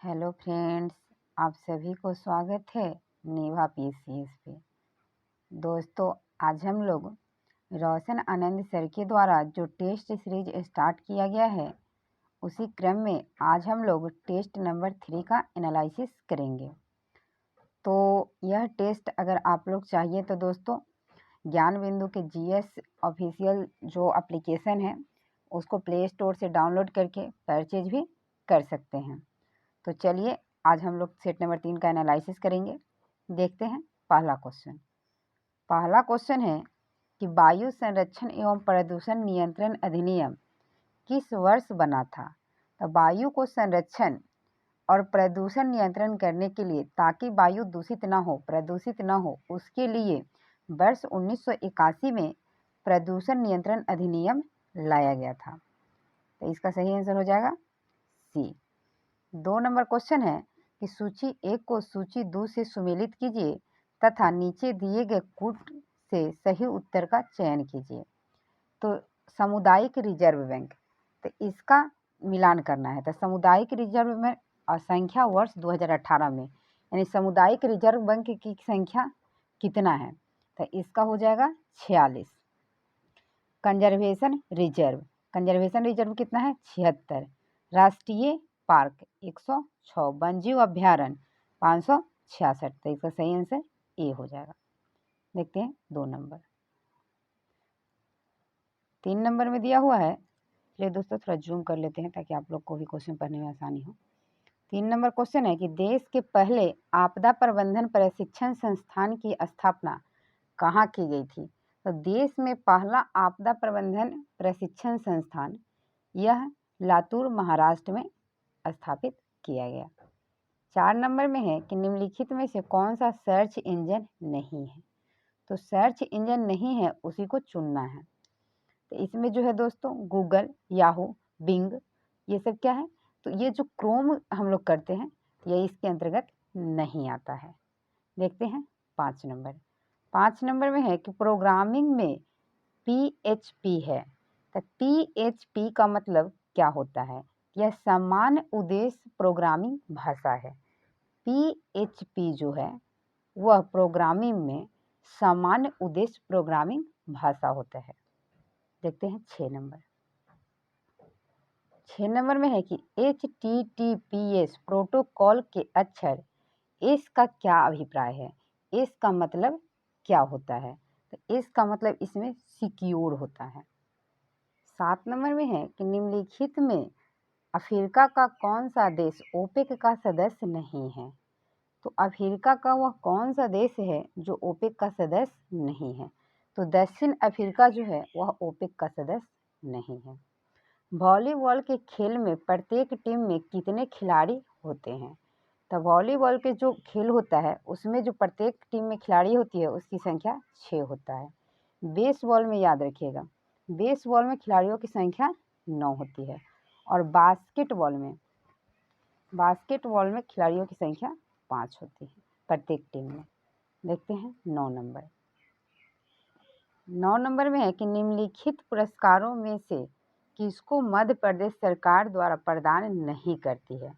Hello friends, आप सभी को स्वागत है नेवा पीसीएस पे। दोस्तों, आज हम लोग रोशन आनंद सर के द्वारा जो टेस्ट सीरीज स्टार्ट किया गया है, उसी क्रम में आज हम लोग टेस्ट नंबर 3 का एनालिसिस करेंगे। तो यह टेस्ट अगर आप लोग चाहिए तो दोस्तों, ज्ञान बिंदु के जीएस ऑफिशियल जो एप्लीकेशन है, उसको प्ले स्टोर से डाउनलोड करके परचेज भी कर सकते हैं। तो चलिए, आज हम लोग सेट नंबर 3 का एनालिसिस करेंगे। देखते हैं पहला क्वेश्चन है कि वायु संरक्षण एवं प्रदूषण नियंत्रण अधिनियम किस वर्ष बना था। तो वायु को संरक्षण और प्रदूषण नियंत्रण करने के लिए, ताकि वायु दूषित ना हो, प्रदूषित ना हो, उसके लिए वर्ष 1981 में प्रदूषण नियंत्रण अधिनियम लाया गया था। तो इसका सही आंसर हो जाएगा सी। 2 नंबर क्वेश्चन है कि सूची 1 को सूची 2 से सुमेलित कीजिए तथा नीचे दिए गए कूट से सही उत्तर का चयन कीजिए। तो सामुदायिक रिजर्व बैंक, तो इसका मिलान करना है। तो सामुदायिक रिजर्व में संख्या वर्ष 2018 में, यानी सामुदायिक रिजर्व बैंक की संख्या कितना है, तो इसका हो जाएगा 46। कंजर्वेशन रिजर्व कितना है, 76। राष्ट्रीय पार्क 106, वन्यजीव अभ्यारण्य 566। तो इसका सही आंसर ए हो जाएगा। देखते हैं 2 नंबर। 3 नंबर में दिया हुआ है, चलिए दोस्तों थोड़ा जूम कर लेते हैं ताकि आप लोग को भी क्वेश्चन पढ़ने में आसानी हो। 3 नंबर क्वेश्चन है कि देश के पहले आपदा प्रबंधन प्रशिक्षण संस्थान की स्थापना कहाँ की गई थी। तो देश में पहला आपदा प्रबंधन प्रशिक्षण संस्थान यह लातूर महाराष्ट्र में स्थापित किया गया। 4 नंबर में है कि निम्नलिखित में से कौन सा सर्च इंजन नहीं है। तो सर्च इंजन नहीं है, उसी को चुनना है। तो इसमें जो है दोस्तों, गूगल, याहू, बिंग, ये सब क्या है, तो ये जो क्रोम हम लोग करते हैं, ये इसके अंतर्गत नहीं आता है। देखते हैं 5 नंबर। 5 नंबर में है कि प्रोग्रामिंग में PHP है। तो PHP का मतलब क्या होता है, यह सामान्य उद्देश्य प्रोग्रामिंग भाषा है। PHP जो है वह प्रोग्रामिंग में सामान्य उद्देश्य प्रोग्रामिंग भाषा होता है। देखते हैं 6 नंबर। 6 नंबर में है कि HTTPS प्रोटोकॉल के अक्षर एस का क्या अभिप्राय है। एस का मतलब क्या होता है, तो एस का मतलब इसमें सिक्योर होता है। 7 नंबर में है कि निम्नलिखित में अफ्रीका का कौन सा देश ओपेक का सदस्य नहीं है। तो अफ्रीका का वह कौन सा देश है जो ओपेक का सदस्य नहीं है। तो दक्षिण अफ्रीका जो है वह ओपेक का सदस्य नहीं है। वॉलीबॉल के खेल में प्रत्येक टीम में कितने खिलाड़ी होते हैं। तो वॉलीबॉल के जो खेल होता है, उसमें जो प्रत्येक टीम में खिलाड़ी होती है, उसकी संख्या 6 होता है। बेसबॉल में याद रखिएगा, बेसबॉल में खिलाड़ियों की संख्या 9 होती है। और बास्केटबॉल में खिलाड़ियों की संख्या 5 होती है प्रत्येक टीम में। देखते हैं 9 नंबर। 9 नंबर में है कि निम्नलिखित पुरस्कारों में से किसको मध्य प्रदेश सरकार द्वारा प्रदान नहीं करती है।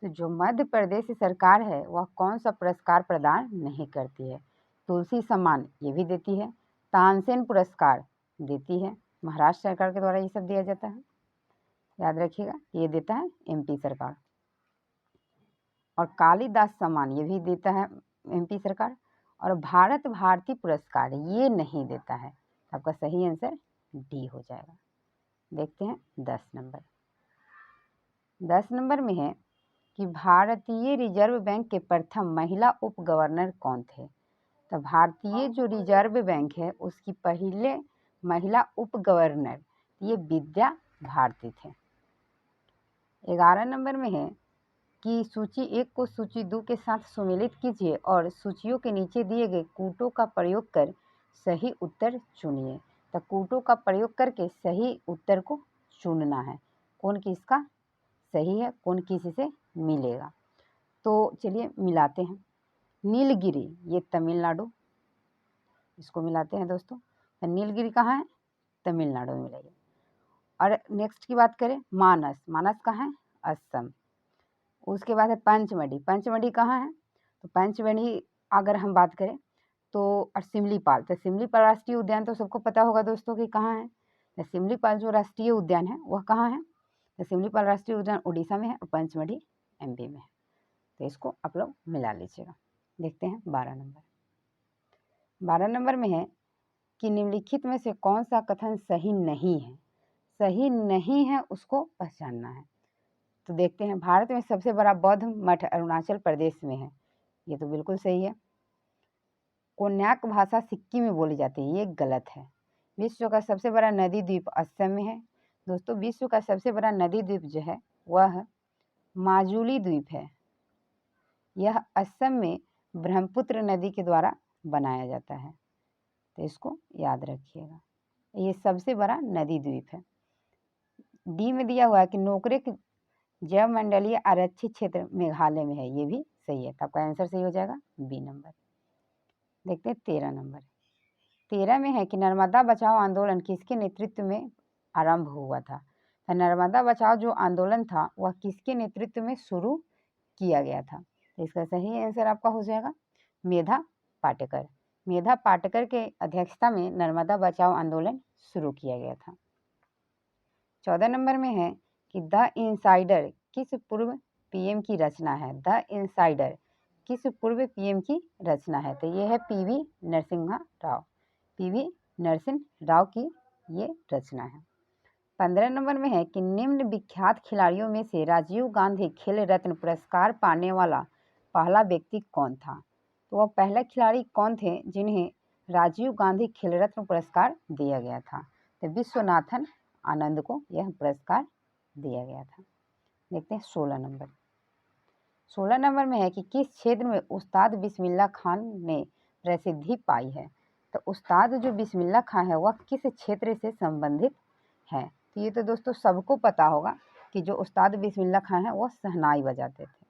तो जो मध्य प्रदेश सरकार है वह कौन सा पुरस्कार प्रदान नहीं करती है। तुलसी सम्मान ये भी देती है, तानसेन पुरस्कार देती है, महाराष्ट्र सरकार के द्वारा ये सब दिया जाता है। याद रखिएगा, ये देता है MP सरकार। और कालिदास सम्मान ये भी देता है MP सरकार। और भारत भारती पुरस्कार ये नहीं देता है। आपका सही आंसर डी हो जाएगा। देखते हैं 10 नंबर। 10 नंबर में है कि भारतीय रिजर्व बैंक के प्रथम महिला उप गवर्नर कौन थे। तो भारतीय जो रिजर्व बैंक है उसकी पहले महिला उप गवर्नर ये विद्या भारती थे। 11 नंबर में है कि सूची 1 को सूची 2 के साथ सुमेलित कीजिए और सूचियों के नीचे दिए गए कूटों का प्रयोग कर सही उत्तर चुनिए। तो कूटों का प्रयोग करके सही उत्तर को चुनना है, कौन किसका सही है, कौन किसी से मिलेगा। तो चलिए मिलाते हैं। नीलगिरी ये तमिलनाडु, इसको मिलाते हैं दोस्तों। तो नीलगिरी कहाँ है, तमिलनाडु में मिलाइए। और नेक्स्ट की बात करें, मानस कहाँ है, असम। उसके बाद है पंचमढ़ी। पंचमढ़ी कहाँ है? तो पंचमढ़ी अगर हम बात करें तो और सिमलीपाल, तो सिमलीपाल राष्ट्रीय उद्यान तो सबको पता होगा दोस्तों कि कहाँ है। तो सिमलीपाल जो राष्ट्रीय उद्यान है वह कहाँ है? तो सिमलीपाल राष्ट्रीय उद्यान उड़ीसा में है और पंचमढ़ी एमपी में है। तो इसको आप लोग मिला लीजिएगा। देखते हैं 12 नंबर। 12 नंबर में है कि निम्नलिखित में से कौन सा कथन सही नहीं है? सही नहीं है उसको पहचानना है। तो देखते हैं, भारत में सबसे बड़ा बौद्ध मठ अरुणाचल प्रदेश में है। ये तो बिल्कुल सही है। कोन्याक भाषा सिक्किम में बोली जाती है, ये गलत है। विश्व का सबसे बड़ा नदी द्वीप असम में है। दोस्तों, विश्व का सबसे बड़ा नदी द्वीप जो है वह माजुली द्वीप है। यह असम में ब्रह्मपुत्र नदी के द्वारा बनाया जाता है, तो इसको याद रखिएगा। ये सबसे बड़ा नदी द्वीप है। डी में दिया हुआ है कि नोकरेक जैव मंडलीय आरक्षित क्षेत्र मेघालय में है, ये भी सही है। तो आपका आंसर सही हो जाएगा बी नंबर। देखते हैं 13 नंबर। 13 में है कि नर्मदा बचाओ आंदोलन किसके नेतृत्व में आरंभ हुआ था? तो नर्मदा बचाओ जो आंदोलन था वह किसके नेतृत्व में शुरू किया गया था? तो इसका सही आंसर आपका हो जाएगा मेधा पाटेकर। मेधा पाटेकर के अध्यक्षता में नर्मदा बचाओ आंदोलन शुरू किया गया था। 14 नंबर में है कि द इनसाइडर किस पूर्व पीएम की रचना है? द इनसाइडर किस पूर्व पीएम की रचना है? तो ये है पीवी नरसिम्हा राव। पीवी नरसिम्हा राव की ये रचना है। 15 नंबर में है कि निम्न विख्यात खिलाड़ियों में से राजीव गांधी खेल रत्न पुरस्कार पाने वाला पहला व्यक्ति कौन था? तो वह पहले खिलाड़ी कौन थे जिन्हें राजीव गांधी खेल रत्न पुरस्कार दिया गया था? तो विश्वनाथन आनंद को यह पुरस्कार दिया गया था। देखते हैं 16 नंबर। 16 नंबर में है कि किस क्षेत्र में उस्ताद बिस्मिल्लाह खान ने प्रसिद्धि पाई है? तो उस्ताद जो बिस्मिल्लाह खान है वह किस क्षेत्र से संबंधित है? तो ये तो दोस्तों सबको पता होगा कि जो उस्ताद बिस्मिल्लाह खान है वह शहनाई बजाते थे।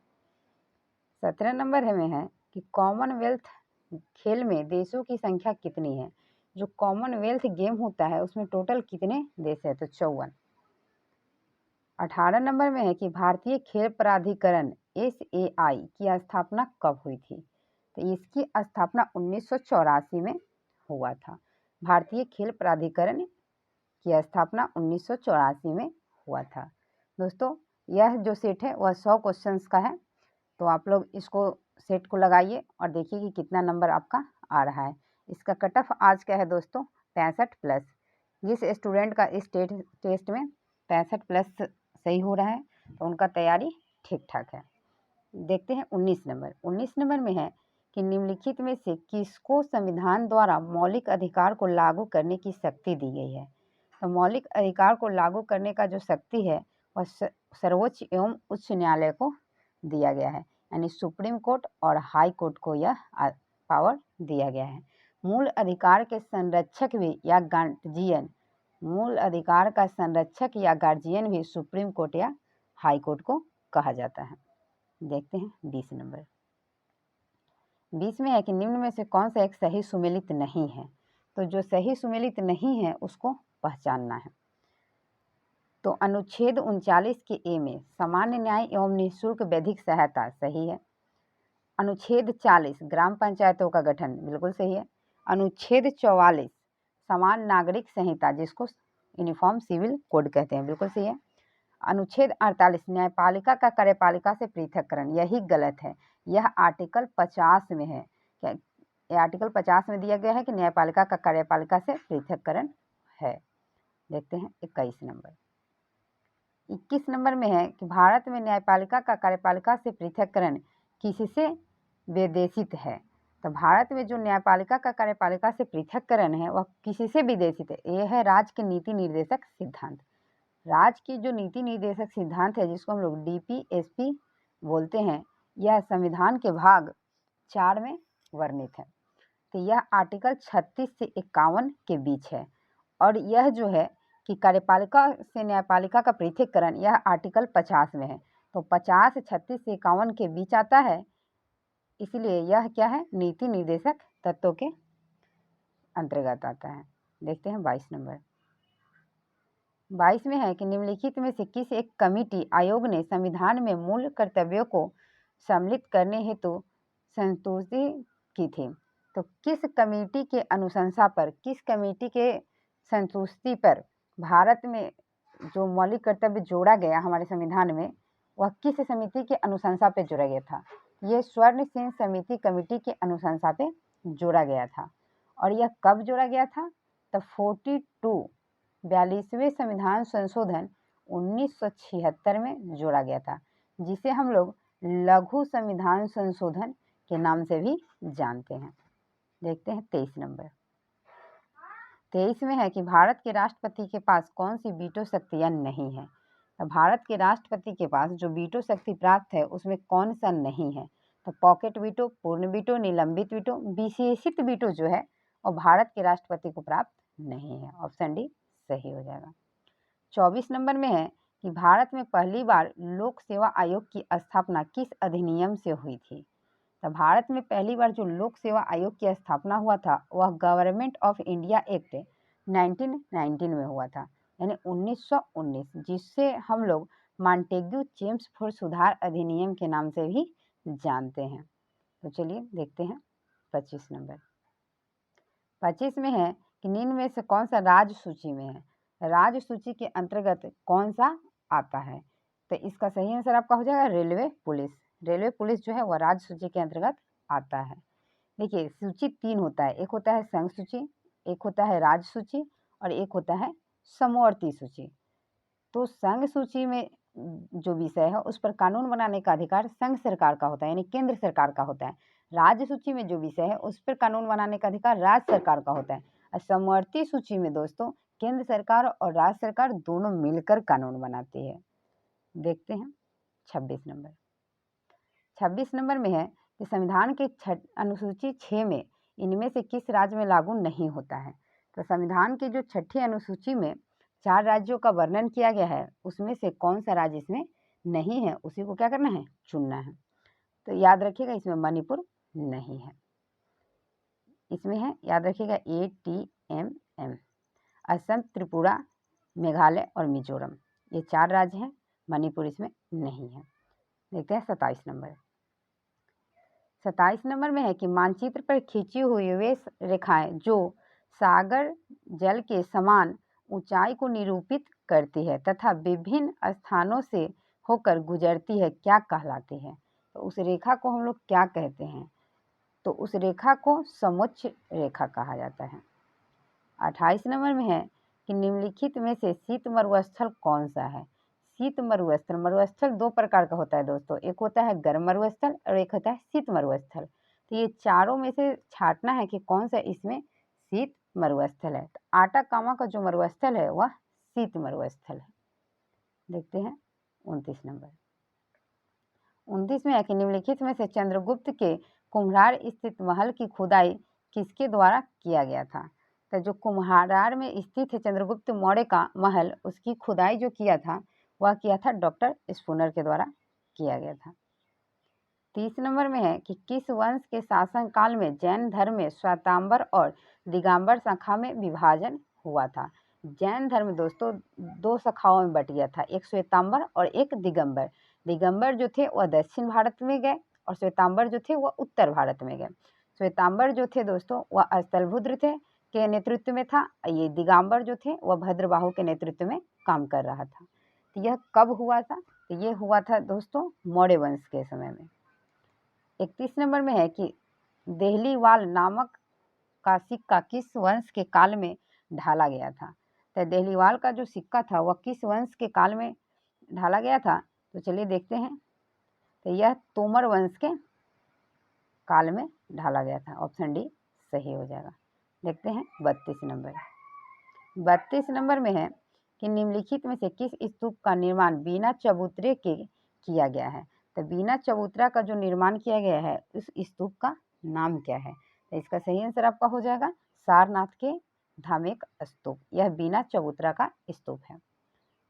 17 नंबर में है कि कॉमनवेल्थ खेल में देशों की संख्या कितनी है? जो कॉमनवेल्थ गेम होता है उसमें टोटल कितने देश है? तो 54। 18 नंबर में है कि भारतीय खेल प्राधिकरण SAI की स्थापना कब हुई थी? तो इसकी स्थापना 1984 में हुआ था। भारतीय खेल प्राधिकरण की स्थापना 1984 में हुआ था। दोस्तों, यह जो सेट है वह 100 क्वेश्चंस का है, तो आप लोग इसको सेट को लगाइए और देखिए कि कितना नंबर आपका आ रहा है। इसका कट ऑफ आज क्या है दोस्तों? 65 प्लस। जिस स्टूडेंट का इस टेस्ट में 65 प्लस सही हो रहा है तो उनका तैयारी ठीक ठाक है। देखते हैं 19 नंबर। 19 नंबर में है कि निम्नलिखित में से किसको संविधान द्वारा मौलिक अधिकार को लागू करने की शक्ति दी गई है? तो मौलिक अधिकार को लागू करने का जो शक्ति है वह सर्वोच्च एवं उच्च न्यायालय को दिया गया है, यानी सुप्रीम कोर्ट और हाई कोर्ट को यह पावर दिया गया है। मूल अधिकार के संरक्षक भी या गार्जियन, मूल अधिकार का संरक्षक या गार्जियन भी सुप्रीम कोर्ट या हाई कोर्ट को कहा जाता है। देखते हैं 20 नंबर। 20 में है कि निम्न में से कौन सा एक सही सुमेलित नहीं है? तो जो सही सुमेलित नहीं है उसको पहचानना है। तो अनुच्छेद 39 के ए में सामान्य न्याय एवं निःशुल्क वैधिक सहायता सही है। अनुच्छेद 40 ग्राम पंचायतों का गठन बिल्कुल सही है। अनुच्छेद 44 समान नागरिक संहिता जिसको यूनिफॉर्म सिविल कोड कहते हैं बिल्कुल सही है। अनुच्छेद 48 न्यायपालिका का कार्यपालिका से पृथककरण यही गलत है। यह आर्टिकल 50 में है। क्या यह आर्टिकल 50 में दिया गया है कि न्यायपालिका का कार्यपालिका से पृथककरण है। देखते हैं 21 नंबर। 21 नंबर में है कि भारत में न्यायपालिका का कार्यपालिका से पृथककरण किससे विदेशित है? तो भारत में जो न्यायपालिका का कार्यपालिका से पृथककरण है वह किससे विदेशित है? यह है राज्य के नीति निर्देशक सिद्धांत। राज्य की जो नीति निर्देशक सिद्धांत है जिसको हम लोग DPSP बोलते हैं, यह संविधान के भाग 4 में वर्णित है। तो यह आर्टिकल 36 से 51 के बीच है। और यह जो है कि कार्यपालिका से न्यायपालिका का पृथक्करण यह आर्टिकल 50 में है। तो 50, 36 से 51 के बीच आता है, इसलिए यह क्या है? नीति निर्देशक तत्वों के अंतर्गत आता है। देखते हैं 22 नंबर। 22 में है कि निम्नलिखित में से किस एक कमिटी आयोग ने संविधान में मूल कर्तव्यों को सम्मिलित करने हेतु संतुष्टि की थी। तो किस कमेटी के अनुशंसा पर, किस कमेटी के संतुष्टि पर भारत में जो मौलिक कर्तव्य जोड़ा गया हमारे संविधान में, वह किस समिति के अनुशंसा पे जोड़ा गया था? ये स्वर्ण सिंह समिति कमेटी के अनुशंसा पे जोड़ा गया था। और यह कब जोड़ा गया था? तो 42वें संविधान संशोधन 1976 में जोड़ा गया था, जिसे हम लोग लघु संविधान संशोधन के नाम से भी जानते हैं। देखते हैं 23 नंबर। 23 में है कि भारत के राष्ट्रपति के पास कौन सी वीटो शक्तियां नहीं है? तो भारत के राष्ट्रपति के पास जो वीटो शक्ति प्राप्त है उसमें कौन सा नहीं है? तो पॉकेट वीटो, पूर्ण वीटो, निलंबित वीटो, विशेषित वीटो जो है और भारत के राष्ट्रपति को प्राप्त नहीं है। ऑप्शन डी सही हो जाएगा। 24 नंबर में है कि भारत में पहली बार लोक सेवा आयोग की स्थापना किस अधिनियम से हुई थी? तो भारत में पहली बार जो लोक सेवा आयोग की स्थापना हुआ था वह गवर्नमेंट ऑफ इंडिया एक्ट 1919 में हुआ था, यानी 1919, जिससे हम लोग मॉन्टेग्यू चेम्सफोर्ड सुधार अधिनियम के नाम से भी जानते हैं। तो चलिए देखते हैं 25 नंबर। 25 में है कि निम्न में से कौन सा राज्य सूची में है? राज्य सूची के अंतर्गत कौन सा आता है? तो इसका सही आंसर आपका हो जाएगा रेलवे पुलिस। रेलवे पुलिस जो है वह राज्य सूची के अंतर्गत आता है। देखिए, सूची 3 होता है, एक होता है संघ सूची, एक होता है राज्य सूची और एक होता है समवर्ती सूची। तो संघ सूची में जो विषय है उस पर कानून बनाने का अधिकार संघ सरकार का होता है, यानी केंद्र सरकार का होता है। राज्य सूची में जो विषय है उस पर कानून बनाने का अधिकार राज्य सरकार का होता है। और समवर्ती सूची में दोस्तों केंद्र सरकार और राज्य सरकार दोनों मिलकर कानून बनाती है। देखते हैं 26 नंबर। 26 नंबर में है कि संविधान के अनुसूची 6 में इनमें से किस राज्य में लागू नहीं होता है? तो संविधान की जो 6ठी अनुसूची में 4 राज्यों का वर्णन किया गया है, उसमें से कौन सा राज्य इसमें नहीं है, उसी को क्या करना है? चुनना है। तो याद रखिएगा इसमें मणिपुर नहीं है, इसमें है, याद रखिएगा ATMM, असम, त्रिपुरा, मेघालय और मिजोरम, ये 4 राज्य हैं, मणिपुर इसमें नहीं है। देखते हैं 27 नंबर। 27 नंबर में है कि मानचित्र पर खींची हुई वे रेखाएं जो सागर जल के समान ऊंचाई को निरूपित करती है तथा विभिन्न स्थानों से होकर गुजरती है, क्या कहलाती है? तो उस रेखा को हम लोग क्या कहते हैं? तो उस रेखा को समोच्च रेखा कहा जाता है। 28 नंबर में है कि निम्नलिखित में से शीत मरुस्थल कौन सा है? शीत मरुस्थल, मरुस्थल 2 प्रकार का होता है दोस्तों, एक होता है गर्म मरुस्थल और एक होता है शीत मरुस्थल। तो ये चारों में से छांटना है कि कौन सा इसमें शीत मरुस्थल है। तो आटाकामा का जो मरुस्थल है वह शीत मरुस्थल है। देखते हैं 29 नंबर। 29 में है कि निम्नलिखित में से चंद्रगुप्त के कुम्हरार स्थित महल की खुदाई किसके द्वारा किया गया था? तो जो कुम्हरार में स्थित है चंद्रगुप्त मौर्य का महल, उसकी खुदाई जो किया था वह किया था डॉक्टर स्पूनर के द्वारा किया गया था। 30 नंबर में है कि किस वंश के शासन काल में जैन धर्म में श्वेतांबर और दिगंबर शाखा में विभाजन हुआ था? जैन धर्म दोस्तों 2 शाखाओं में बट गया था, एक श्वेतांबर और एक दिगंबर। दिगंबर जो थे वह दक्षिण भारत में गए और श्वेतांबर जो थे वह उत्तर भारत में गए। श्वेतांबर जो थे दोस्तों वह स्थलभुद्र थे के नेतृत्व में था, ये दिगंबर जो थे वह भद्रबाहु के नेतृत्व में काम कर रहा था। तो यह कब हुआ था? तो ये हुआ था दोस्तों मौर्य वंश के समय में। 31 नंबर में है कि देहलीवाल नामक का सिक्का किस वंश के काल में ढाला गया था? तो देहलीवाल का जो सिक्का था वह किस वंश के काल में ढाला गया था? तो चलिए देखते हैं। तो यह तोमर वंश के काल में ढाला गया था। ऑप्शन डी सही हो जाएगा। देखते हैं 32 नंबर। 32 नंबर में है कि निम्नलिखित में से किस स्तूप का निर्माण बिना चबूतरे के किया गया है? तो बिना चबूतरा का जो निर्माण किया गया है उस स्तूप का नाम क्या है? तो इसका सही आंसर आपका हो जाएगा सारनाथ के धामेक स्तूप, यह बिना चबूतरा का स्तूप है।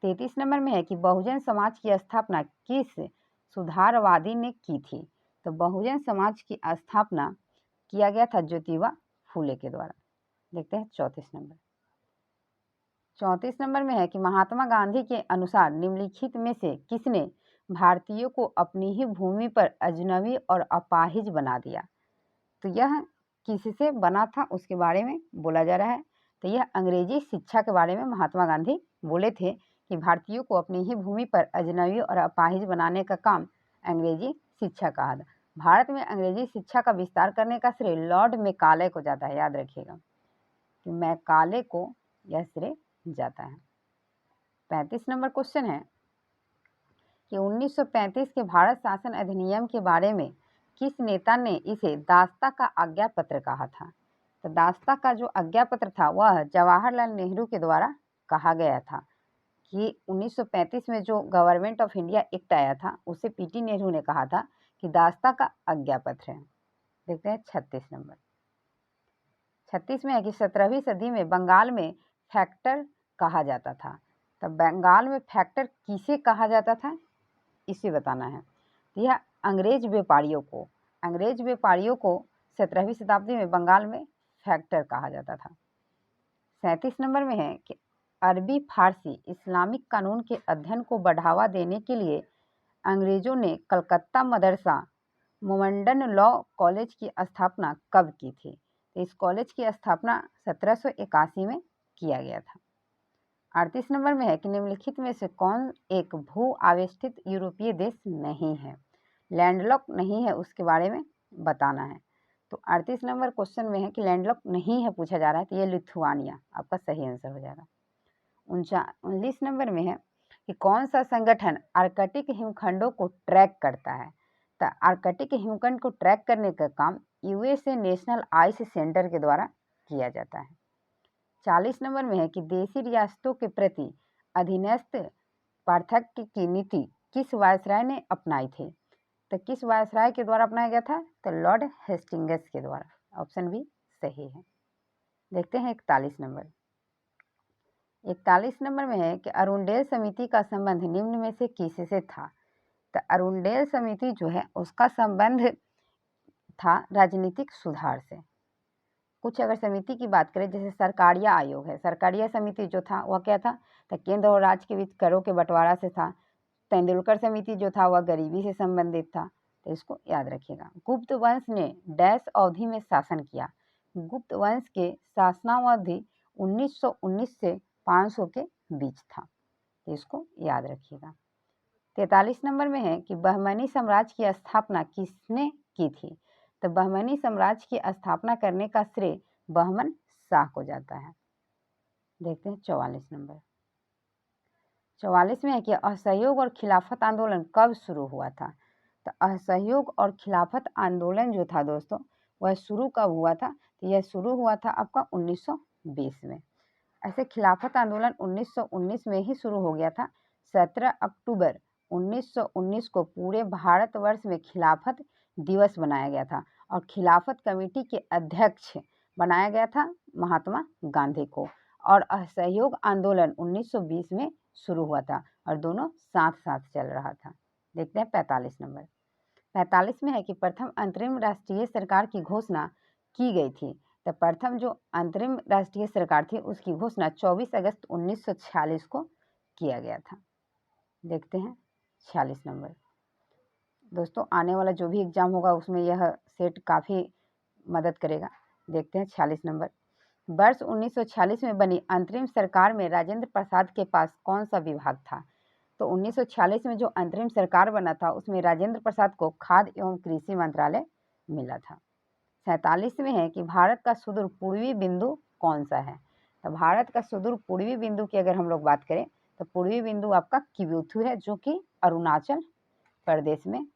33 नंबर में है कि बहुजन समाज की स्थापना किस सुधारवादी ने की थी? तो बहुजन समाज की स्थापना किया गया था ज्योतिबा फूले के द्वारा। देखते हैं 34 नंबर। 34 नंबर में है कि महात्मा गांधी के अनुसार निम्नलिखित में से किसने भारतीयों को अपनी ही भूमि पर अजनबी और अपाहिज बना दिया। तो यह किससे बना था उसके बारे में बोला जा रहा है। तो यह अंग्रेजी शिक्षा के बारे में महात्मा गांधी बोले थे कि भारतीयों को अपनी ही भूमि पर अजनबी और अपाहिज बनाने का काम अंग्रेजी शिक्षा का था। भारत में अंग्रेजी शिक्षा का विस्तार करने का श्रेय लॉर्ड मैकाले को जाता है, याद रखिएगा कि मैकाले को यह श्रेय जाता है। 35 नंबर क्वेश्चन है कि 1935 के भारत शासन अधिनियम के बारे में किस नेता ने इसे दास्ता का आज्ञा पत्र कहा था। तो दास्ता का जो आज्ञा पत्र था वह जवाहरलाल नेहरू के द्वारा कहा गया था कि 1935 में जो गवर्नमेंट ऑफ इंडिया एक्ट आया था उसे पीटी नेहरू ने कहा था कि दास्ता का आज्ञा पत्र है। देखते हैं 36 नंबर। 36 में है कि 17वीं सदी में बंगाल में फैक्टर कहा जाता था। तब बंगाल में फैक्टर किसे कहा जाता था इसे बताना है। तो यह अंग्रेज व्यापारियों को 17वीं शताब्दी में बंगाल में फैक्टर कहा जाता था। 37 नंबर में है कि अरबी फारसी इस्लामिक कानून के अध्ययन को बढ़ावा देने के लिए अंग्रेजों ने कलकत्ता मदरसा मोमडन लॉ कॉलेज की स्थापना कब की थी। तो इस कॉलेज की स्थापना 1781 में किया गया था। 38 नंबर में है कि निम्नलिखित में से कौन एक भू आवेष्टित यूरोपीय देश नहीं है, लैंडलॉक नहीं है, उसके बारे में बताना है। तो 38 नंबर क्वेश्चन में है कि लैंडलॉक नहीं है पूछा जा रहा है, तो ये लिथुआनिया आपका सही आंसर हो जाएगा। 19 नंबर में है कि कौन सा संगठन आर्कटिक हिमखंडों को ट्रैक करता है। तो आर्कटिक हिमखंड को ट्रैक करने का काम यूएसए नेशनल आइस सेंटर के द्वारा किया जाता है। 40 नंबर में है कि देशी रियासतों के प्रति अधीनस्थ पार्थक्य की नीति किस वायसराय ने अपनाई थी। तो किस वायसराय के द्वारा अपनाया गया था। तो लॉर्ड हेस्टिंग्स के द्वारा। ऑप्शन बी सही है। देखते हैं 41 नंबर। 41 नंबर में है कि अरुणडेल समिति का संबंध निम्न में से किससे था। तो अरुणडेल समिति जो है उसका संबंध था राजनीतिक सुधार से। कुछ अगर समिति की बात करें जैसे सरकारिया आयोग है, सरकारिया समिति जो था वह क्या था। तो केंद्र और राज्य के बीच करों के बंटवारा से था। तेंदुलकर समिति जो था वह गरीबी से संबंधित था, तो इसको याद रखिएगा। गुप्त वंश ने डैश अवधि में शासन किया। गुप्त वंश के शासनावधि 1919 से 500 के बीच था, तो इसको याद रखिएगा। 43 नंबर में है कि बहमनी साम्राज्य की स्थापना किसने की थी। तो बहमनी साम्राज्य की स्थापना करने का श्रेय बहमन शाह को जाता है। देखते हैं 44 नंबर। 44 में है कि असहयोग और खिलाफत आंदोलन कब शुरू हुआ था। तो असहयोग और खिलाफत आंदोलन जो था दोस्तों वह शुरू कब हुआ था। तो यह शुरू हुआ था आपका 1920 में। ऐसे खिलाफत आंदोलन 1919 में ही शुरू हो गया था। 17 अक्टूबर 1919 को पूरे भारतवर्ष में खिलाफत दिवस बनाया गया था और खिलाफत कमेटी के अध्यक्ष बनाया गया था महात्मा गांधी को। और असहयोग आंदोलन 1920 में शुरू हुआ था और दोनों साथ साथ चल रहा था। देखते हैं 45 नंबर। 45 में है कि प्रथम अंतरिम राष्ट्रीय सरकार की घोषणा की गई थी। तो प्रथम जो अंतरिम राष्ट्रीय सरकार थी उसकी घोषणा 24 अगस्त 1946 को किया गया था। देखते हैं 46 नंबर। दोस्तों आने वाला जो भी एग्जाम होगा उसमें यह सेट काफ़ी मदद करेगा। देखते हैं 46 नंबर। वर्ष 1946 में बनी अंतरिम सरकार में राजेंद्र प्रसाद के पास कौन सा विभाग था। तो 1946 में जो अंतरिम सरकार बना था उसमें राजेंद्र प्रसाद को खाद्य एवं कृषि मंत्रालय मिला था। 47 में है कि भारत का सुदूर पूर्वी बिंदु कौन सा है। तो भारत का सुदूर पूर्वी बिंदु की अगर हम लोग बात करें तो पूर्वी बिंदु आपका किबुथु है जो कि अरुणाचल प्रदेश में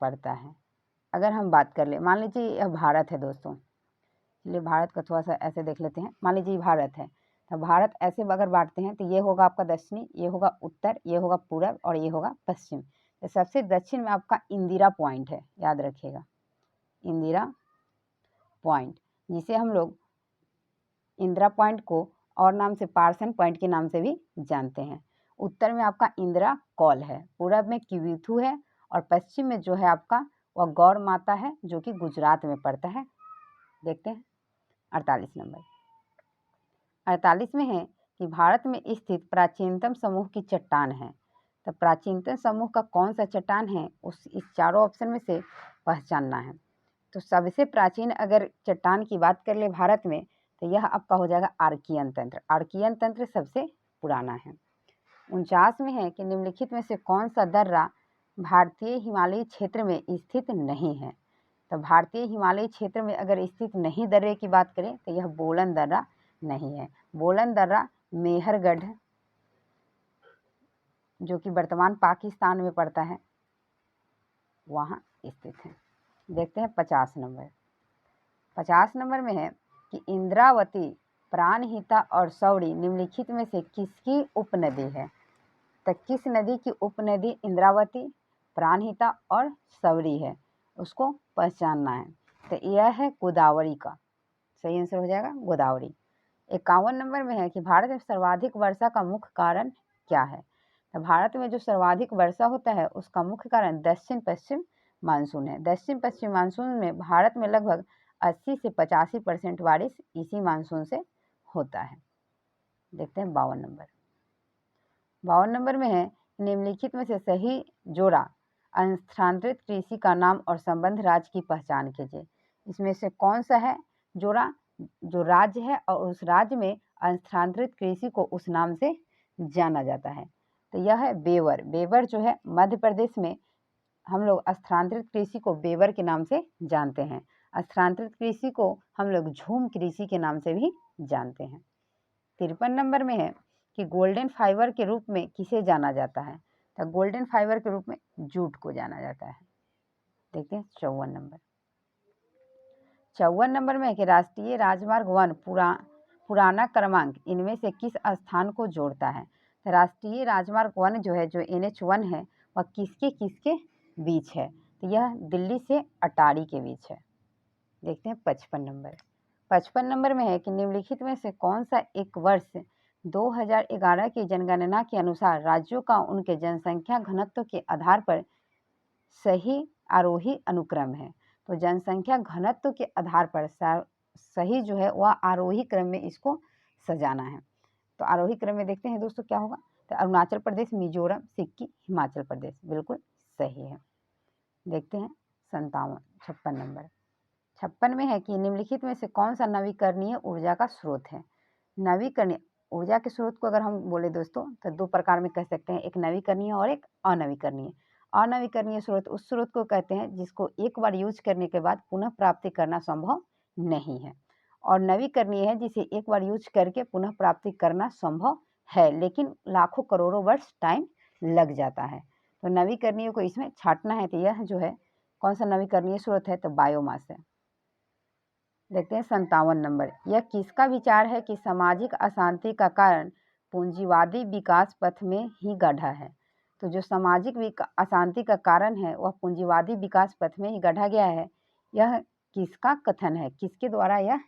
पड़ता है। अगर हम बात कर ले, मान लीजिए यह भारत है दोस्तों, चलिए भारत का थोड़ा सा ऐसे देख लेते हैं। मान लीजिए भारत है, तो भारत ऐसे अगर बांटते हैं तो ये होगा आपका दक्षिणी, ये होगा उत्तर, ये होगा पूरब और ये होगा पश्चिम। तो सबसे दक्षिण में आपका इंदिरा पॉइंट है, याद रखिएगा इंदिरा पॉइंट, जिसे हम लोग इंदिरा पॉइंट को और नाम से पार्सन पॉइंट के नाम से भी जानते हैं। उत्तर में आपका इंदिरा कॉल है, पूरब में किबुथु है और पश्चिम में जो है आपका वह गौर माता है जो कि गुजरात में पड़ता है। देखते हैं 48 नंबर। 48 में है कि भारत में स्थित प्राचीनतम समूह की चट्टान है। तो प्राचीनतम समूह का कौन सा चट्टान है इस चारों ऑप्शन में से पहचानना है। तो सबसे प्राचीन अगर चट्टान की बात कर ले भारत में तो यह आपका हो जाएगा आर्कियन तंत्र। आर्कियन तंत्र सबसे पुराना है। 49 में है कि निम्नलिखित में से कौन सा दर्रा भारतीय हिमालयी क्षेत्र में स्थित नहीं है। तो भारतीय हिमालयी क्षेत्र में अगर स्थित नहीं दर्रे की बात करें तो यह बोलन दर्रा नहीं है। बोलन दर्रा मेहरगढ़ जो कि वर्तमान पाकिस्तान में पड़ता है वहाँ स्थित है। देखते हैं 50 नंबर। 50 नंबर में है कि इंद्रावती, प्राणहिता और सौड़ी निम्नलिखित में से किसकी उपनदी है। तो किस नदी की उपनदी इंद्रावती, प्राणहिता और सौड़ी है उसको पहचानना है। तो यह है गोदावरी का सही आंसर हो जाएगा गोदावरी। 51 नंबर में है कि भारत में सर्वाधिक वर्षा का मुख्य कारण क्या है। तो भारत में जो सर्वाधिक वर्षा होता है उसका मुख्य कारण दक्षिण पश्चिम मानसून है। दक्षिण पश्चिम मानसून में भारत में लगभग 80 से 85% बारिश इसी मानसून से होता है। देखते हैं 52 नंबर। 52 नंबर में है निम्नलिखित में से सही जोड़ा स्थानांतरित कृषि का नाम और संबंध राज्य की पहचान कीजिए। इसमें से कौन सा है जोड़ा जो राज्य है और उस राज्य में स्थानांतरित कृषि को उस नाम से जाना जाता है। तो यह है बेवर। बेवर जो है मध्य प्रदेश में हम लोग स्थानांतरित कृषि को बेवर के नाम से जानते हैं। स्थानांतरित कृषि को हम लोग झूम कृषि के नाम से भी जानते हैं। 53 नंबर में है कि गोल्डन फाइबर के रूप में किसे जाना जाता है। तो गोल्डन फाइबर के रूप में जूट को जाना जाता है। देखते हैं 54 नंबर। 54 नंबर में है कि राष्ट्रीय राजमार्ग 1 पुराना क्रमांक इनमें से किस स्थान को जोड़ता है। तो राष्ट्रीय राजमार्ग 1 जो है जो NH1 है वह किसके किसके बीच है। तो यह दिल्ली से अटारी के बीच है। देखते हैं 55 नंबर। 55 नंबर में है कि निम्नलिखित में से कौन सा एक वर्ष 2011 की जनगणना के अनुसार राज्यों का उनके जनसंख्या घनत्व के आधार पर सही आरोही अनुक्रम है। तो जनसंख्या घनत्व के आधार पर सही जो है वह आरोही क्रम में इसको सजाना है। तो आरोही क्रम में देखते हैं दोस्तों क्या होगा। तो अरुणाचल प्रदेश, मिजोरम, सिक्किम, हिमाचल प्रदेश बिल्कुल सही है। देखते हैं 56 नंबर। 56 में है कि निम्नलिखित में से कौन सा नवीकरणीय ऊर्जा का स्रोत है। नवीकरणीय ऊर्जा के स्रोत को अगर हम बोले दोस्तों तो दो प्रकार में कह सकते हैं, एक नवीकरणीय और एक अनवीकरणीय। अनवीकरणीय स्रोत उस स्रोत को कहते हैं जिसको एक बार यूज करने के बाद पुनः प्राप्ति करना संभव नहीं है, और नवीकरणीय है जिसे एक बार यूज करके पुनः प्राप्ति करना संभव है लेकिन लाखों करोड़ों वर्ष टाइम लग जाता है। तो नवीकरणीय को इसमें छांटना है। तो यह जो है कौन सा नवीकरणीय स्रोत है तो बायोमास है। देखते हैं 57 नंबर। यह किसका विचार है कि सामाजिक अशांति का कारण पूंजीवादी विकास पथ में ही गढ़ा है। तो जो सामाजिक अशांति का कारण है वह पूंजीवादी विकास पथ में ही गढ़ा गया है। यह किसका कथन है, किसके द्वारा यह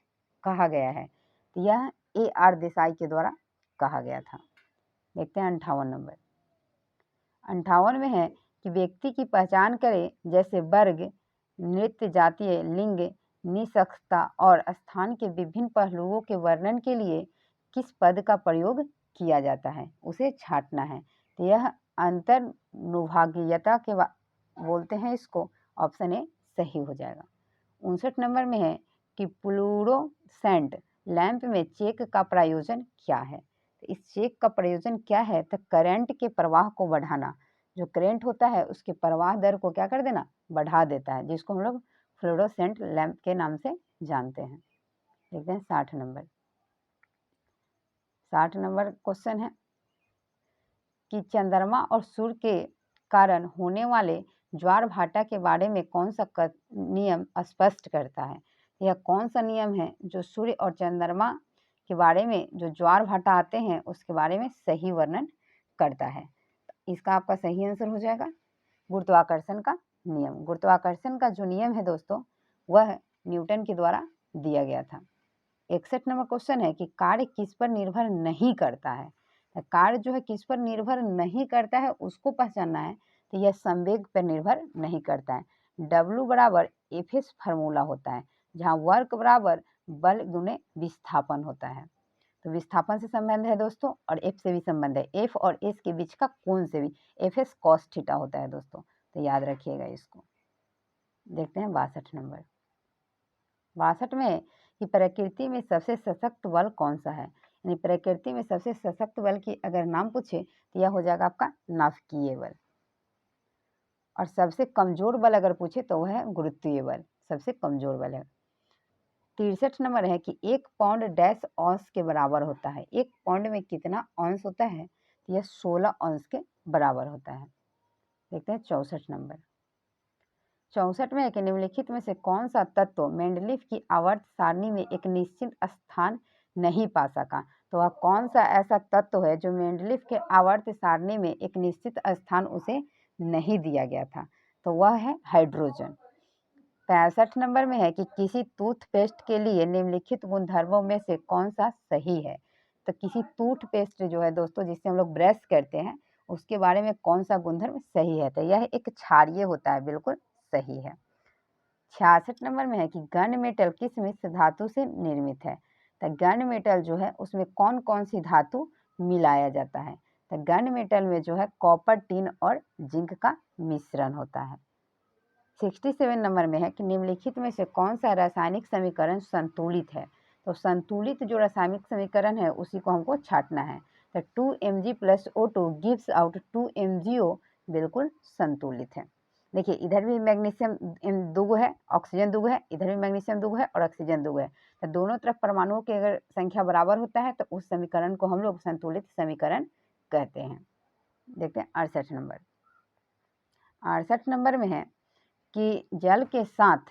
कहा गया है। तो यह AR देसाई के द्वारा कहा गया था। देखते हैं 58 नंबर। 58 में है कि व्यक्ति की पहचान करें जैसे वर्ग, नृत्य, जातीय, लिंग, निःशक्तता और स्थान के विभिन्न पहलुओं के वर्णन के लिए किस पद का प्रयोग किया जाता है उसे छांटना है। तो यह अंतर्नुभागीयता के बोलते हैं इसको। ऑप्शन ए सही हो जाएगा। 59 नंबर में है कि फ्लूरोसेंट लैंप में चेक का प्रयोजन क्या है। तो इस चेक का प्रयोजन क्या है तो करंट के प्रवाह को बढ़ाना। जो करंट होता है उसके प्रवाह दर को क्या कर देना, बढ़ा देता है, जिसको हम लोग फ्लोरोसेंट लैंप के नाम से जानते हैं। देखते हैं 60 नंबर। 60 नंबर क्वेश्चन है कि चंद्रमा और सूर्य के कारण होने वाले ज्वार भाटा के बारे में कौन सा नियम स्पष्ट करता है। यह कौन सा नियम है जो सूर्य और चंद्रमा के बारे में जो ज्वार भाटा आते हैं उसके बारे में सही वर्णन करता है। इसका आपका सही आंसर हो जाएगा गुरुत्वाकर्षण का नियम। गुरुत्वाकर्षण का जो नियम है दोस्तों वह न्यूटन के द्वारा दिया गया था। 61 नंबर क्वेश्चन है कि कार्य किस पर निर्भर नहीं करता है। कार्य जो है किस पर निर्भर नहीं करता है उसको पहचानना है। तो यह संवेग पर निर्भर नहीं करता है। W बराबर Fs फार्मूला होता है जहाँ वर्क बराबर बल गुणे विस्थापन होता है। तो विस्थापन से संबंध है दोस्तों, और एफ से भी संबंध है। एफ और एस के बीच का कोण से भी एफ एस कॉस थीटा होता है दोस्तों, तो याद रखिएगा इसको। देखते हैं 62 नंबर। 62 में कि प्रकृति में सबसे सशक्त बल कौन सा है। यानी प्रकृति में सबसे सशक्त बल की अगर नाम पूछे तो यह हो जाएगा आपका नाभिकीय बल। और सबसे कमजोर बल अगर पूछे तो वह है गुरुत्वीय बल, सबसे कमजोर बल है। 63 नंबर है कि 1 पाउंड डैश औंस के बराबर होता है। 1 पाउंड में कितना औंस होता है, तो यह 16 औंस के बराबर होता है। देखते हैं 64 नंबर। 64 में है कि निम्नलिखित में से कौन सा तत्व मेंडलीफ की आवर्त सारणी में एक निश्चित स्थान नहीं पा सका। तो वह कौन सा ऐसा तत्व है जो मेंडलीफ के आवर्त सारणी में एक निश्चित स्थान उसे नहीं दिया गया था, तो वह है हाइड्रोजन। 65 नंबर में है कि किसी टूथपेस्ट के लिए निम्नलिखित गुणधर्मों में से कौन सा सही है। तो किसी टूथपेस्ट जो है दोस्तों जिससे हम लोग ब्रश करते हैं, उसके बारे में कौन सा गुणधर्म सही है, तो यह एक क्षारीय होता है, बिल्कुल सही है। 66 नंबर में है कि गन मेटल किस मिश्र धातु से निर्मित है। तो गन मेटल जो है उसमें कौन कौन सी धातु मिलाया जाता है। तो गन मेटल में जो है कॉपर, टिन और जिंक का मिश्रण होता है। 67 नंबर में है कि निम्नलिखित में से कौन सा रासायनिक समीकरण संतुलित है। तो संतुलित जो रासायनिक समीकरण है उसी को हमको छांटना है। तो 2Mg + O2 gives out 2MgO, बिल्कुल संतुलित है। देखिए इधर भी मैग्नीशियम दुगो है, ऑक्सीजन दुगो है, इधर भी मैग्नीशियम दुगो है और ऑक्सीजन दुगो है। तो दोनों तरफ परमाणुओं की अगर संख्या बराबर होता है तो उस समीकरण को हम लोग संतुलित समीकरण कहते हैं। देखते हैं 68 नंबर। 68 नंबर में है कि जल के साथ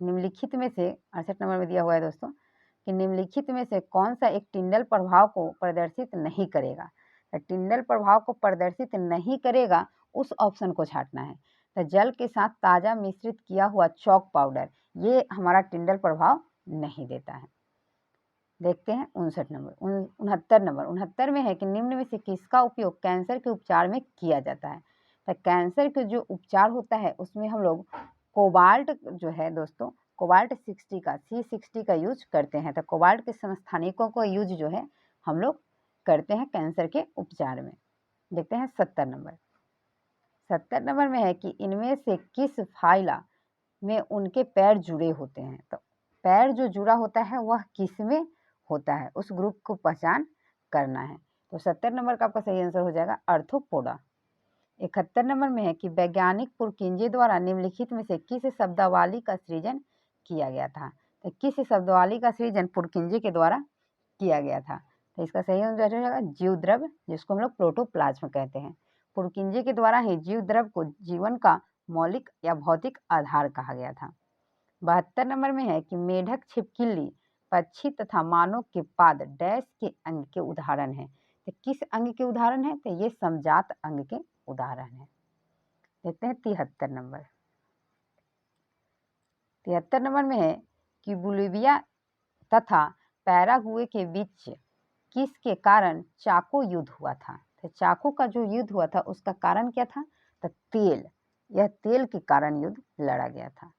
निम्नलिखित में से 68 नंबर में दिया हुआ है दोस्तों कि निम्नलिखित में से कौन सा एक टिंडल प्रभाव को प्रदर्शित नहीं करेगा। तो टिंडल प्रभाव को प्रदर्शित नहीं करेगा उस ऑप्शन को छांटना है। तो जल के साथ ताज़ा मिश्रित किया हुआ चॉक पाउडर, ये हमारा टिंडल प्रभाव नहीं देता है। देखते हैं 69 नंबर। 69 में है कि निम्न में से किसका उपयोग कैंसर के उपचार में किया जाता है। तो कैंसर के जो उपचार होता है उसमें हम लोग कोबाल्ट जो है दोस्तों, कोबाल्ट 60 का C60 का यूज करते हैं। तो कोबाल्ट के समस्थानिकों को यूज जो है हम लोग करते हैं कैंसर के उपचार में। देखते हैं 70 नंबर। 70 नंबर में है कि इनमें से किस फाइला में उनके पैर जुड़े होते हैं। तो पैर जो जुड़ा होता है वह किस में होता है, उस ग्रुप को पहचान करना है। तो 70 नंबर का आपका सही आंसर हो जाएगा आर्थ्रोपोडा। 71 नंबर में है कि वैज्ञानिक पुरकिंजे द्वारा निम्नलिखित में से किस शब्दावली का सृजन किया गया था। तो किस शब्दावली का सृजन पुरकिंजे के द्वारा किया गया था। तो इसका सही आंसर हो जाएगा जीव द्रव्य, जिसको हम लोग प्रोटोप्लाज्म कहते हैं। पुरकिंजे के द्वारा ही जीव द्रव्य को जीवन का मौलिक या भौतिक आधार कहा गया था। 72 नंबर में है कि मेढक, छिपकली, पक्षी तथा मानव के पाद डैश के अंग के उदाहरण है। तो किस अंग के उदाहरण है, तो ये समजात अंग के उदाहरण है। देखते हैं 73 नंबर। 73 नंबर में है कि बोलिविया तथा पैराग्वे के बीच किसके कारण चाको युद्ध हुआ था। तो चाको का जो युद्ध हुआ था उसका कारण क्या था, तो तेल, यह तेल के कारण युद्ध लड़ा गया था।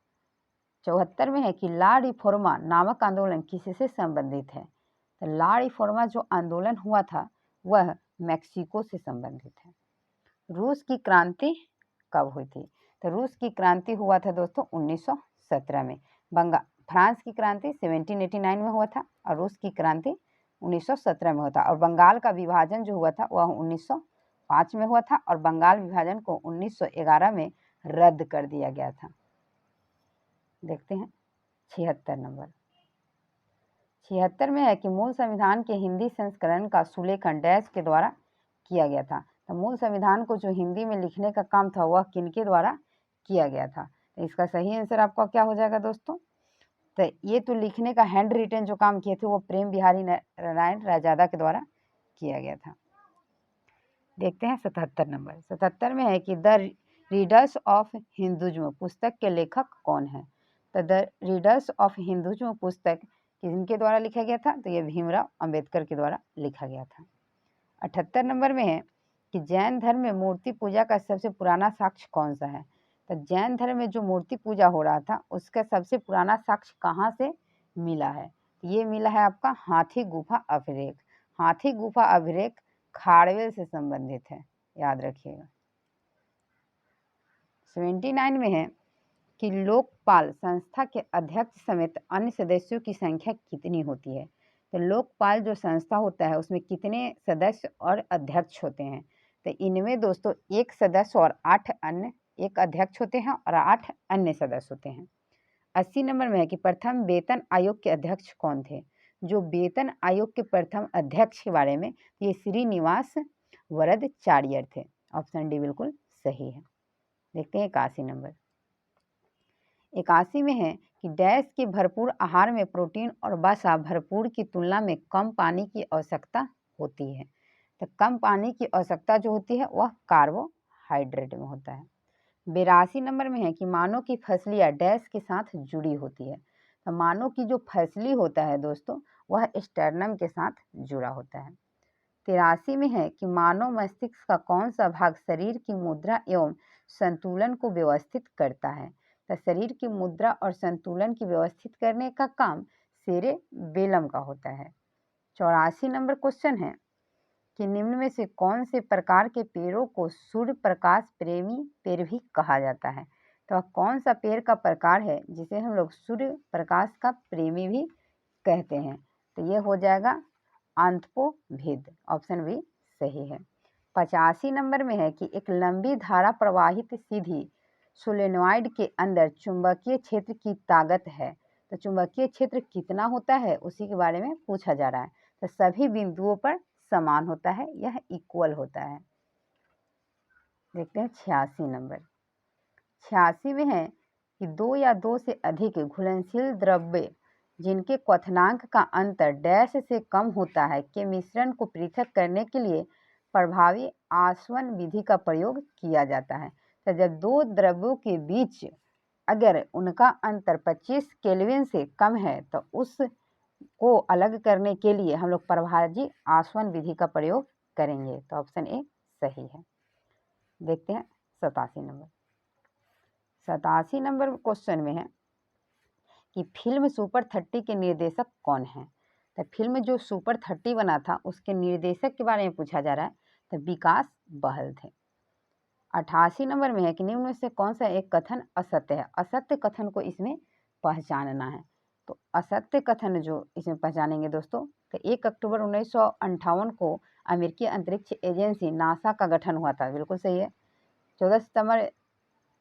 74 में है कि ला रिफॉर्मा नामक आंदोलन किससे संबंधित है। तो ला रिफॉर्मा जो आंदोलन हुआ था वह मैक्सिको से संबंधित है। रूस की क्रांति कब हुई थी। तो रूस की क्रांति हुआ था दोस्तों 1917 में। फ्रांस की क्रांति 1789 में हुआ था और रूस की क्रांति 1917 में हुआ था। और बंगाल का विभाजन जो हुआ था वह 1905 में हुआ था और बंगाल विभाजन को 1911 में रद्द कर दिया गया था। देखते हैं 76 नंबर। 76 में है कि मूल संविधान के हिंदी संस्करण का सुलेखन डैश के द्वारा किया गया था। तो मूल संविधान को जो हिंदी में लिखने का काम था वह किनके द्वारा किया गया था। तो इसका सही आंसर आपका क्या हो जाएगा दोस्तों, तो ये तो लिखने का हैंड रिटन जो काम किए थे वो प्रेम बिहारी नारायण रायजादा के द्वारा किया गया था। देखते हैं 77 नंबर। 77 में है कि द रीडर्स ऑफ हिंदुज्म पुस्तक के लेखक कौन है। तो द रीडर्स ऑफ हिंदुज्म पुस्तक किनके द्वारा लिखा गया था, तो ये भीमराव अंबेडकर के द्वारा लिखा गया था। 78 नंबर में है कि जैन धर्म में मूर्ति पूजा का सबसे पुराना साक्ष्य कौन सा है। तो जैन धर्म में जो मूर्ति पूजा हो रहा था उसका सबसे पुराना साक्ष्य कहाँ से मिला है, ये मिला है आपका हाथी गुफा अभिलेख। हाथी गुफा अभिलेख खारवेल से संबंधित है, याद रखिएगा। 79 में है कि लोकपाल संस्था के अध्यक्ष समेत अन्य सदस्यों की संख्या कितनी होती है। तो लोकपाल जो संस्था होता है उसमें कितने सदस्य और अध्यक्ष होते हैं। तो इनमें दोस्तों 1 सदस्य और 8 अन्य, 1 अध्यक्ष होते हैं और 8 अन्य सदस्य होते हैं। 80 नंबर में है कि प्रथम वेतन आयोग के अध्यक्ष कौन थे। जो वेतन आयोग के प्रथम अध्यक्ष के बारे में ये श्रीनिवास वरदचार्य थे। ऑप्शन डी बिल्कुल सही है। देखते हैं 81 नंबर। 81 में है कि डैश के भरपूर आहार में प्रोटीन और वसा भरपूर की तुलना में कम पानी की आवश्यकता होती है। तो कम पानी की आवश्यकता जो होती है वह कार्बोहाइड्रेट में होता है। 82 नंबर में है कि मानव की फसलियाँ डैश के साथ जुड़ी होती है। तो मानव की जो फसली होता है दोस्तों वह स्टर्नम के साथ जुड़ा होता है। 83 में है कि मानव मस्तिष्क का कौन सा भाग शरीर की मुद्रा एवं संतुलन को व्यवस्थित करता है। तो शरीर की मुद्रा और संतुलन की व्यवस्थित करने का काम सेरेबेलम का होता है। 84 नंबर क्वेश्चन है कि निम्न में से कौन से प्रकार के पेड़ों को सूर्य प्रकाश प्रेमी पेड़ भी कहा जाता है। तो कौन सा पेड़ का प्रकार है जिसे हम लोग सूर्य प्रकाश का प्रेमी भी कहते हैं। तो ये हो जाएगा आंथ्रोपोभिद। ऑप्शन बी सही है। 85 नंबर में है कि एक लंबी धारा प्रवाहित सीधी सोलेनॉइड के अंदर चुंबकीय क्षेत्र की ताकत है। तो चुंबकीय क्षेत्र कितना होता है उसी के बारे में पूछा जा रहा है। तो सभी बिंदुओं पर समान होता है, यह इक्वल होता है। देखते हैं 86 नंबर। 86 में है कि 2 या 2 से अधिक घुलनशील द्रव्य जिनके क्वथनांक का अंतर डैश से कम होता है के मिश्रण को पृथक करने के लिए प्रभावी आसवन विधि का प्रयोग किया जाता है। तो जब 2 द्रव्यों के बीच अगर उनका अंतर 25 केल्विन से कम है तो उस को अलग करने के लिए हम लोग प्रभावी आसवन विधि का प्रयोग करेंगे। तो ऑप्शन ए सही है। देखते हैं 87 नंबर। 87 नंबर क्वेश्चन में है कि फिल्म सुपर 30 के निर्देशक कौन है। तो फिल्म जो सुपर 30 बना था उसके निर्देशक के बारे में पूछा जा रहा है। तो विकास बहल थे। 88 नंबर में है कि निम्न में से कौन सा एक कथन असत्य है। असत्य कथन को इसमें पहचानना है। तो असत्य कथन जो इसमें पहचानेंगे दोस्तों, तो 1 अक्टूबर 1958 को अमेरिकी अंतरिक्ष एजेंसी नासा का गठन हुआ था। बिल्कुल सही है। 14 सितंबर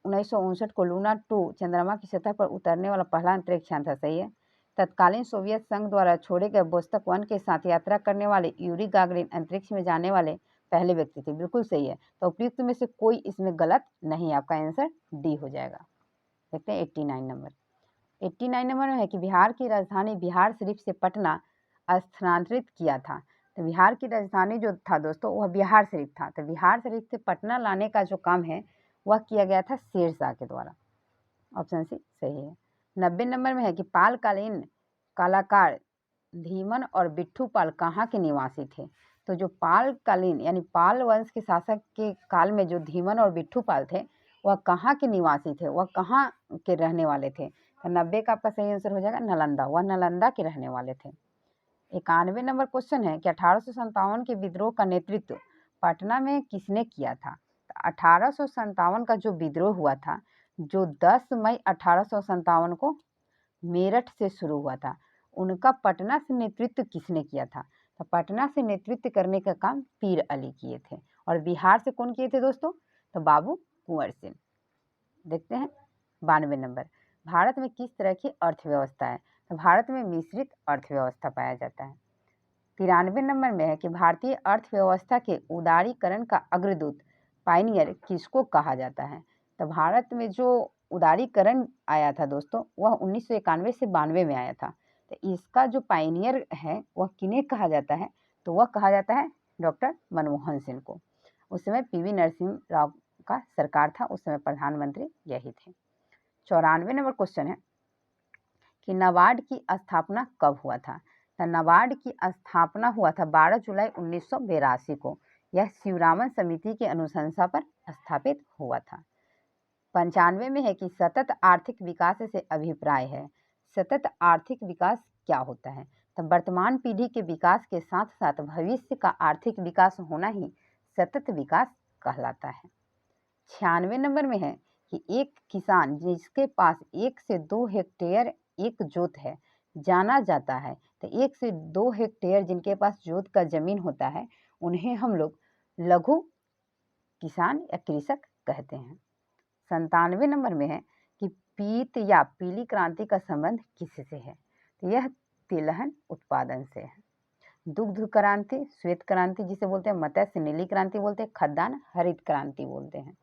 1959 को लूना 2 चंद्रमा की सतह पर उतरने वाला पहला अंतरिक्ष यान था। सही है। तत्कालीन सोवियत संघ द्वारा छोड़े गए वोस्तक 1 के साथ यात्रा करने वाले यूरी गागरिन अंतरिक्ष में जाने वाले पहले व्यक्ति थे। बिल्कुल सही है। तो उपयुक्त में से कोई इसमें गलत नहीं है, आपका आंसर डी हो जाएगा। देखते हैं 89 नंबर। 89 नंबर में है कि बिहार की राजधानी बिहार शरीफ से पटना स्थानांतरित किया था। तो बिहार की राजधानी जो था दोस्तों वह बिहार शरीफ था। तो बिहार शरीफ से पटना लाने का जो काम है वह किया गया था शेरशाह के द्वारा। ऑप्शन सी सही है। 90 नंबर में है कि पालकालीन कलाकार धीमन और बिट्ठू पाल कहाँ के निवासी थे। तो जो पालकालीन यानी पाल वंश के शासक के काल में जो धीमन और बिट्ठू पाल थे वह कहाँ के निवासी थे, वह कहाँ के रहने वाले थे। तो 90 का आपका सही आंसर हो जाएगा नालंदा। वह नालंदा के रहने वाले थे। 91 नंबर क्वेश्चन है कि 1857 के विद्रोह का नेतृत्व पटना में किसने किया था। 1857 का जो विद्रोह हुआ था जो 10 मई 1857 को मेरठ से शुरू हुआ था, उनका पटना से नेतृत्व किसने किया था। तो पटना से नेतृत्व करने का काम पीर अली किए थे। और बिहार से कौन किए थे दोस्तों, तो बाबू कुंवर सिंह। देखते हैं 92 नंबर। भारत में किस तरह की अर्थव्यवस्था है। तो भारत में मिश्रित अर्थव्यवस्था पाया जाता है। 93 नंबर में है कि भारतीय अर्थव्यवस्था के उदारीकरण का अग्रदूत पायनियर किसको कहा जाता है। तो भारत में जो उदारीकरण आया था दोस्तों वह 1991 से 92 में आया था। तो इसका जो पायनियर है वह किन्हें कहा जाता है, तो वह कहा जाता है डॉक्टर मनमोहन सिंह को। उस समय पीवी नरसिम्हा राव का सरकार था, उस समय प्रधानमंत्री यही थे। 94 नंबर क्वेश्चन है कि नाबार्ड की स्थापना कब हुआ था। तो नाबार्ड की स्थापना हुआ था 12 जुलाई 1982 को। यह शिवरामन समिति के अनुशंसा पर स्थापित हुआ था। 95 में है कि सतत आर्थिक विकास से अभिप्राय है। सतत आर्थिक विकास क्या होता है? तो वर्तमान पीढ़ी के विकास के साथ साथ भविष्य का आर्थिक विकास होना ही सतत विकास कहलाता है। 96 नंबर में है कि एक किसान जिसके पास 1 से 2 हेक्टेयर एक जोत है जाना जाता है। तो 1 से 2 हेक्टेयर जिनके पास जोत का जमीन होता है उन्हें हम लोग लघु किसान या कृषक कहते हैं। 97 नंबर में है कि पीत या पीली क्रांति का संबंध किससे है? तो यह तिलहन उत्पादन से है। दुग्ध क्रांति, श्वेत क्रांति जिसे बोलते हैं, मत्स्य नीली क्रांति बोलते हैं, खाद्यान्न हरित क्रांति बोलते हैं।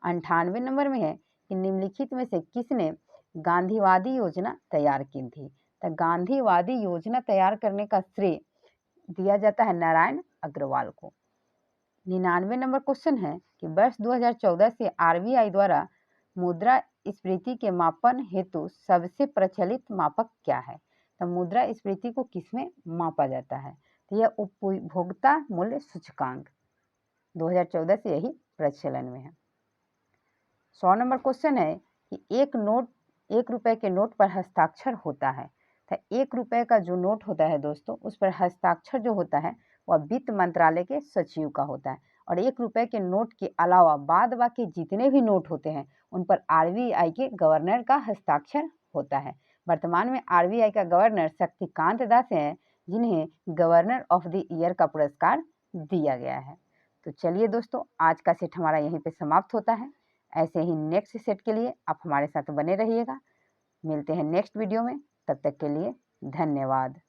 98 नंबर में है कि निम्नलिखित में से किसने गांधीवादी योजना तैयार की थी? तो गांधीवादी योजना तैयार करने का श्रेय दिया जाता है नारायण अग्रवाल को। 99 नंबर क्वेश्चन है कि वर्ष 2014 से आरबीआई द्वारा मुद्रास्फीति के मापन हेतु सबसे प्रचलित मापक क्या है? तो मुद्रास्फीति को किसमें मापा जाता है? तो यह उपभोक्ता मूल्य सूचकांक 2014 से यही प्रचलन में है। 100 नंबर क्वेश्चन है कि एक रुपए के नोट पर हस्ताक्षर होता है। तो 1 रुपए का जो नोट होता है दोस्तों, उस पर हस्ताक्षर जो होता है वह वित्त मंत्रालय के सचिव का होता है। और 1 रुपए के नोट के अलावा बाद बाकी जितने भी नोट होते हैं उन पर आरबीआई के गवर्नर का हस्ताक्षर होता है। वर्तमान में आरबीआई का गवर्नर शक्तिकांत दास हैं, जिन्हें गवर्नर ऑफ द ईयर का पुरस्कार दिया गया है। तो चलिए दोस्तों, आज का सेट हमारा यहीं पे समाप्त होता है। ऐसे ही नेक्स्ट सेट के लिए आप हमारे साथ बने रहिएगा। मिलते हैं नेक्स्ट वीडियो में, तब तक के लिए धन्यवाद।